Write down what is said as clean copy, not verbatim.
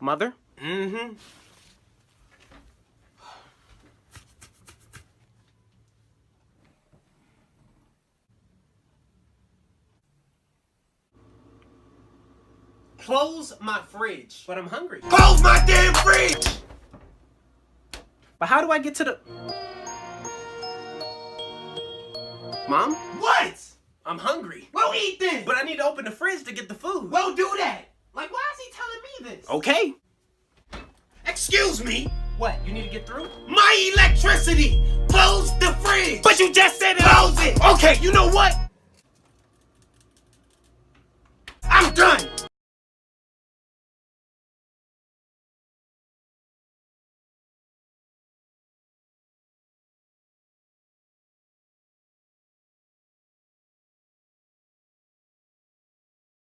Mother? Mm-hmm. Close my fridge. But I'm hungry. Close my damn fridge! But how do I get to the... Mom? What? I'm hungry. Well, eat then. But I need to open the fridge to get the food. Well, do that. Like, why is he telling me this? Okay. Excuse me. What, you need to get through? My electricity. Close the fridge. But you just said it. Close it. Okay, you know what?